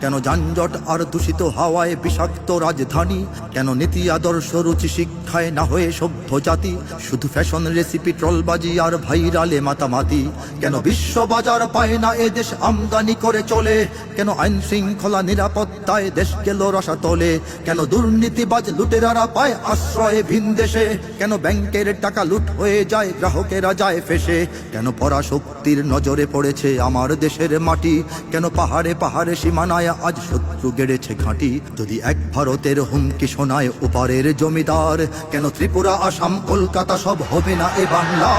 কেন যানজট আর দূষিত হাওয়ায় বিষাক্ত রাজধানী? কেন নীতি আদর্শ রুচি শিক্ষায় না হয়ে সভ্য জাতি? শুধু ফ্যাশন রেসিপি ট্রলবাজি আর ভাইরালে মাতামাতি? কেন বিশ্ব বাজার পায় না এ দেশ আমদানি করে চলে? কেন আইন শৃঙ্খলা নিরাপত্তায় দেশ গেল রসাতলে? কেন দুর্নীতিবাজ লুটেরারা পায় আশ্রয়ে ভিন দেশে? কেন ব্যাংকের টাকা লুট হয়ে যায়, গ্রাহকেরা যায় ফেসে? কেন পরাশক্তির নজরে পড়েছে আমার দেশের মাটি? কেন পাহাড়ে পাহাড়ে সীমানায় আজ শত্রু গেড়েছে ঘাঁটি? যদি এক ভারতের হুমকি শোনায় ওপারের জমিদার, কেন ত্রিপুরা আসাম কলকাতা সব হবে না এ বাংলা?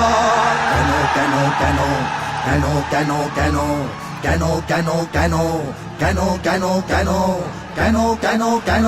কেন কেন কেন কেন কেন কেন কেন কেন কেন কেন কেন কেন কেন কেন কেন